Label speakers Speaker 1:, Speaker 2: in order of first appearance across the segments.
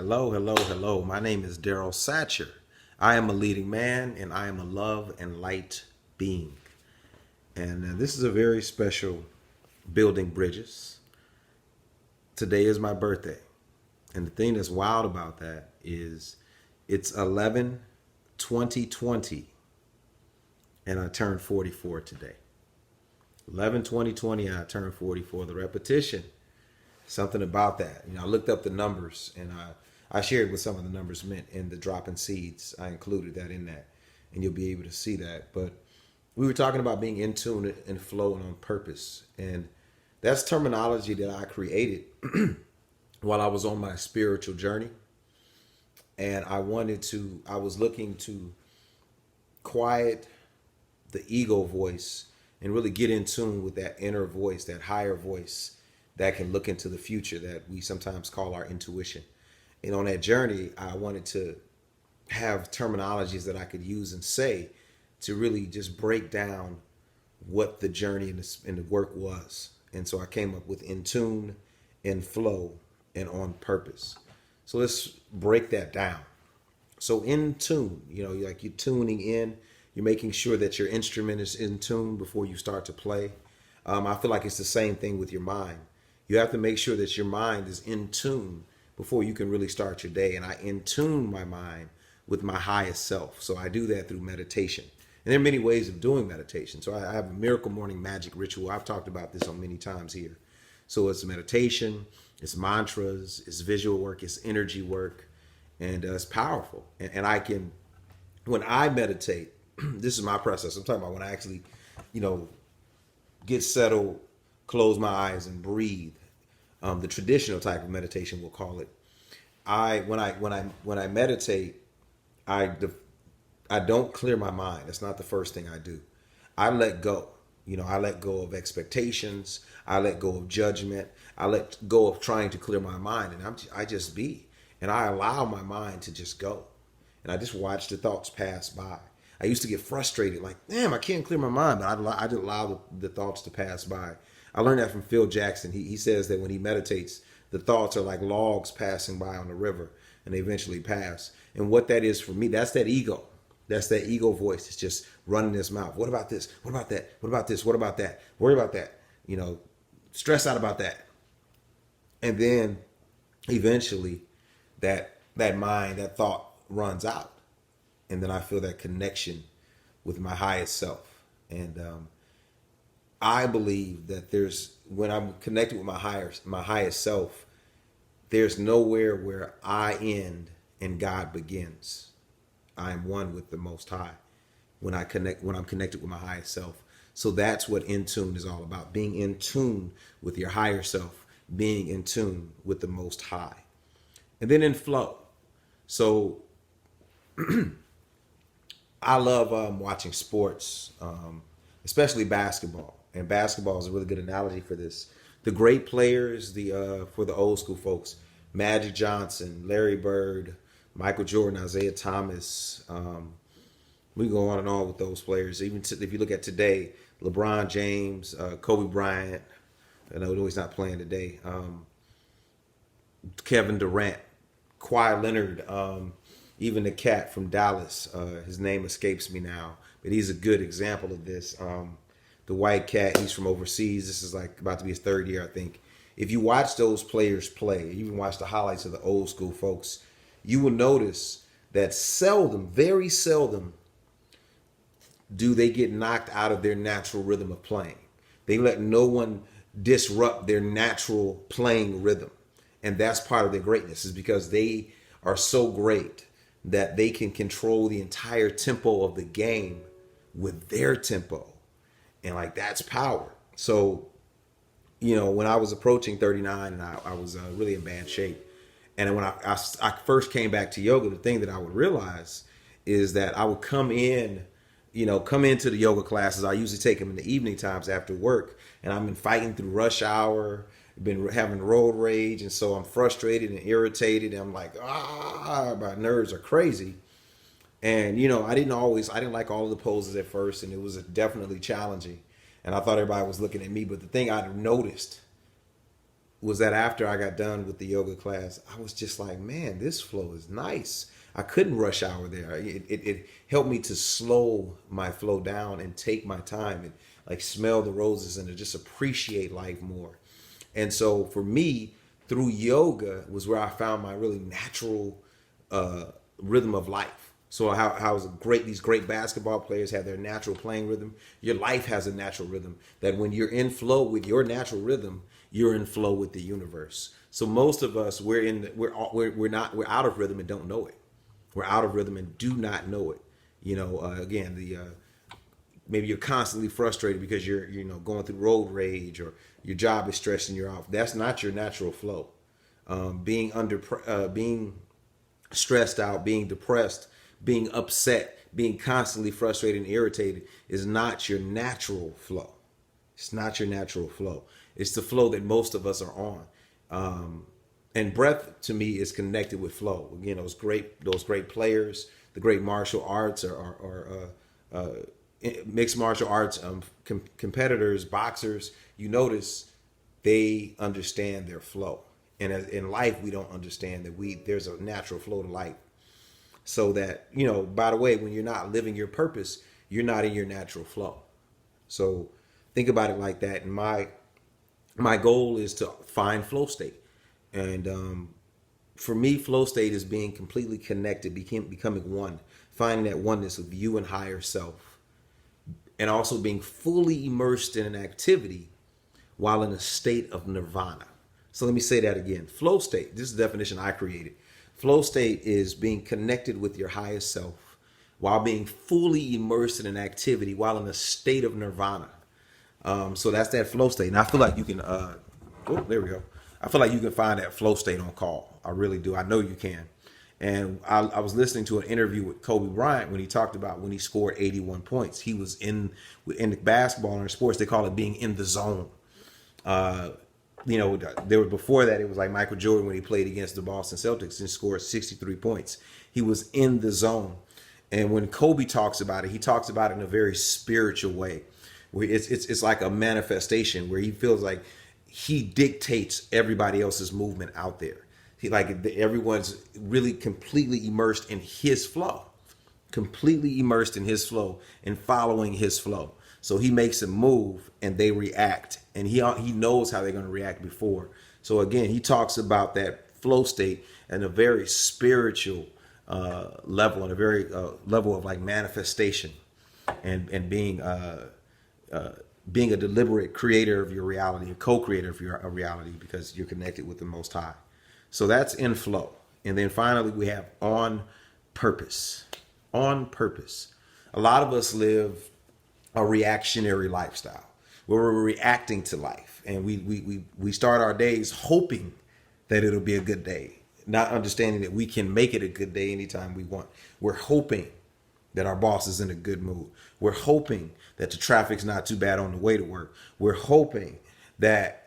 Speaker 1: Hello, hello, hello. My name is Daryl Satcher. I am a leading man and I am a love and light being. And this is a very special building bridges. Today is my birthday. And the thing that's wild about that is it's 11 2020 and I turned 44 today. 11 2020 and I turned 44. The repetition, something about that. I looked up the numbers and I shared what some of the numbers meant in the dropping seeds. I included that in that, and you'll be able to see that. But we were talking about being in tune and flow and on purpose, and that's terminology that I created while I was on my spiritual journey, and I was looking to quiet the ego voice and really get in tune with that inner voice, that higher voice that can look into the future that we sometimes call our intuition. And on that journey, I wanted to have terminologies that I could use and say to really just break down what the journey and the work was. And so I came up with in tune, in flow, and on purpose. So let's break that down. So in tune, like you're tuning in, you're making sure that your instrument is in tune before you start to play. I feel like it's the same thing with your mind. You have to make sure that your mind is in tune before you can really start your day. And I in tune my mind with my highest self. So I do that through meditation. And there are many ways of doing meditation. So I have a miracle morning magic ritual. I've talked about this on many times here. So it's meditation, it's mantras, it's visual work, it's energy work, and it's powerful. And I can, when I meditate, this is my process. I'm talking about when I actually, get settled, close my eyes, and breathe. The traditional type of meditation, we'll call it. When I meditate, I don't clear my mind. That's not the first thing I do. I let go. I let go of expectations. I let go of judgment. I let go of trying to clear my mind, and I just be, and I allow my mind to just go, and I just watch the thoughts pass by. I used to get frustrated, like, damn, I can't clear my mind, but I didn't allow the thoughts to pass by. I learned that from Phil Jackson. He says that when he meditates, the thoughts are like logs passing by on the river, and they eventually pass. And what that is for me, that's that ego. That's that ego voice. It's just running its mouth. What about this? What about that? What about this? What about that? Worry about that. Stress out about that. And then eventually that mind, that thought runs out. And then I feel that connection with my highest self. And I believe that when I'm connected with my highest self, there's nowhere where I end and God begins. I am one with the Most High when I'm connected with my highest self. So that's what in tune is all about: being in tune with your higher self, being in tune with the Most High, and then in flow. So I love watching sports, especially basketball. And basketball is a really good analogy for this. The great players, for the old school folks, Magic Johnson, Larry Bird, Michael Jordan, Isaiah Thomas. We go on and on with those players. Even if you look at today, LeBron James, Kobe Bryant. I know he's not playing today. Kevin Durant, Kawhi Leonard, even the cat from Dallas. His name escapes me now, but he's a good example of this. The white cat, he's from overseas. This is like about to be his third year, I think. If you watch those players play, even watch the highlights of the old school folks, you will notice that very seldom, do they get knocked out of their natural rhythm of playing. They let no one disrupt their natural playing rhythm. And that's part of their greatness, is because they are so great that they can control the entire tempo of the game with their tempo. And like, that's power. So, when I was approaching 39 and I was really in bad shape. And when I first came back to yoga, the thing that I would realize is that I would come into the yoga classes. I usually take them in the evening times after work. And I've been fighting through rush hour, been having road rage. And so I'm frustrated and irritated. And I'm like, my nerves are crazy. And, I didn't like all of the poses at first. And it was definitely challenging. And I thought everybody was looking at me. But the thing I noticed was that after I got done with the yoga class, I was just like, man, this flow is nice. I couldn't rush hour there. It helped me to slow my flow down and take my time and like smell the roses and to just appreciate life more. And so for me, through yoga was where I found my really natural rhythm of life. So how is great these great basketball players have their natural playing rhythm. Your life has a natural rhythm that when you're in flow with your natural rhythm, you're in flow with the universe. So most of us we're out of rhythm and don't know it. We're out of rhythm and do not know it. Again, the maybe you're constantly frustrated because you're going through road rage or your job is stressing you out. That's not your natural flow. Being stressed out, being depressed, being upset, being constantly frustrated and irritated is not your natural flow. It's not your natural flow. It's the flow that most of us are on. And breath to me is connected with flow. Again, those great players, the great martial arts or mixed martial arts competitors, boxers. You notice they understand their flow, and in life we don't understand that there's a natural flow to life. So that by the way, when you're not living your purpose, you're not in your natural flow. So think about it like that. And my goal is to find flow state. And for me, flow state is being completely connected, becoming one, finding that oneness of you and higher self, and also being fully immersed in an activity while in a state of nirvana. So let me say that again. Flow state, this is the definition I created. Flow state is being connected with your highest self while being fully immersed in an activity while in a state of nirvana. So that's that flow state. And I feel like you can, there we go. I feel like you can find that flow state on call. I really do. I know you can. And I was listening to an interview with Kobe Bryant when he talked about when he scored 81 points. He was in the basketball and in sports, they call it being in the zone. There was before that, it was like Michael Jordan when he played against the Boston Celtics and scored 63 points. He was in the zone. And when Kobe talks about it, he talks about it in a very spiritual way, where it's like a manifestation where he feels like he dictates everybody else's movement out there. Everyone's really completely immersed in his flow, and following his flow. So he makes a move and they react, and he knows how they're going to react before. So again, he talks about that flow state and a very spiritual level, and a very level of like manifestation and being a deliberate creator of your reality, a co-creator of your reality, because you're connected with the Most High. So that's in flow. And then finally, we have on purpose. On purpose. A lot of us live a reactionary lifestyle where we're reacting to life. And we start our days hoping that it'll be a good day, not understanding that we can make it a good day anytime we want. We're hoping that our boss is in a good mood. We're hoping that the traffic's not too bad on the way to work. We're hoping that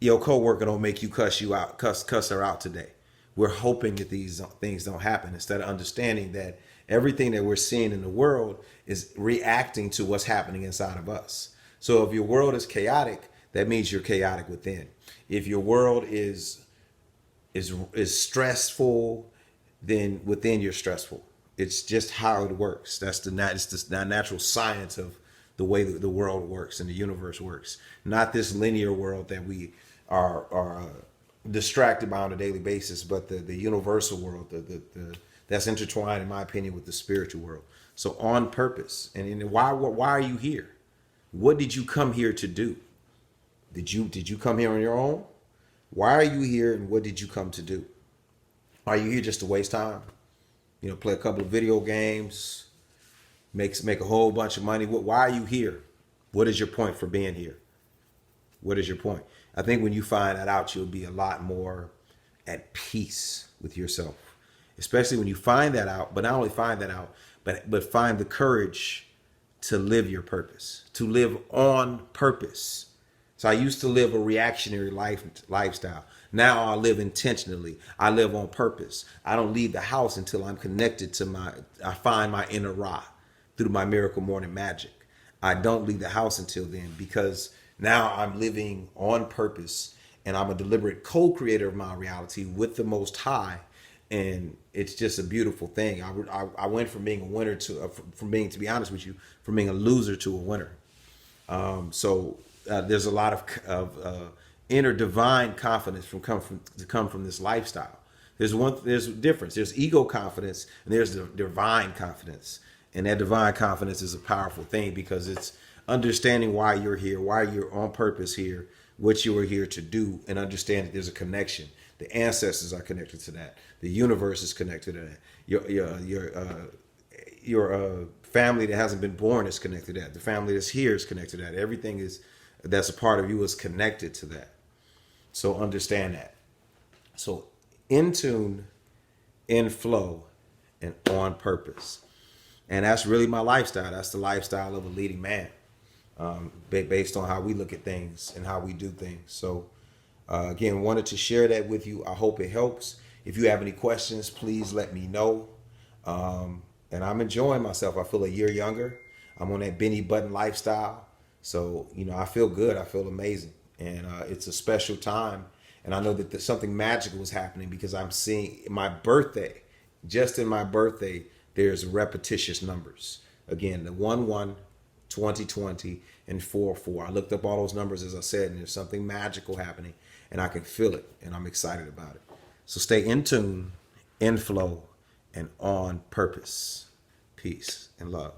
Speaker 1: your coworker don't make you cuss her out today. We're hoping that these things don't happen, instead of understanding that everything that we're seeing in the world is reacting to what's happening inside of us. So if your world is chaotic, that means you're chaotic within. If your world is stressful, then within you're stressful. It's just how it works. It's the natural science of the way that the world works and the universe works. Not this linear world that we are distracted by on a daily basis, but the universal world, that's intertwined, in my opinion, with the spiritual world. So on purpose. And why are you here? What did you come here to do? Did you come here on your own? Why are you here, and what did you come to do? Are you here just to waste time? Play a couple of video games, make a whole bunch of money. Why are you here? What is your point for being here? What is your point? I think when you find that out, you'll be a lot more at peace with yourself, especially when you find that out. But not only find that out, but find the courage to live your purpose, to live on purpose. So I used to live a reactionary lifestyle. Now I live intentionally. I live on purpose. I don't leave the house until I'm connected to I find my inner Ra through my miracle morning magic. I don't leave the house until then, because now I'm living on purpose and I'm a deliberate co-creator of my reality with the Most High, and it's just a beautiful thing. I went from being a winner to from being, to be honest with you, from being a loser to a winner. So there's a lot of inner divine confidence to come from this lifestyle. There's a difference. There's ego confidence and there's the divine confidence, and that divine confidence is a powerful thing because it's understanding why you're here, why you're on purpose here, what you are here to do, and understand that there's a connection. The ancestors are connected to that. The universe is connected to that. Your family that hasn't been born is connected to that. The family that's here is connected to that. Everything is that's a part of you is connected to that. So understand that. So in tune, in flow, and on purpose. And that's really my lifestyle. That's the lifestyle of a leading man, based on how we look at things and how we do things. So again, wanted to share that with you. I hope it helps. If you have any questions, please let me know. And I'm enjoying myself. I feel a year younger. I'm on that Benny Button lifestyle. So, I feel good. I feel amazing. And it's a special time. And I know that there's something magical is happening because I'm seeing my birthday, just in my birthday, there's repetitious numbers. Again, the 1-1, 2020, and 4-4. I looked up all those numbers, as I said, and there's something magical happening. And I can feel it. And I'm excited about it. So stay in tune, in flow, and on purpose. Peace and love.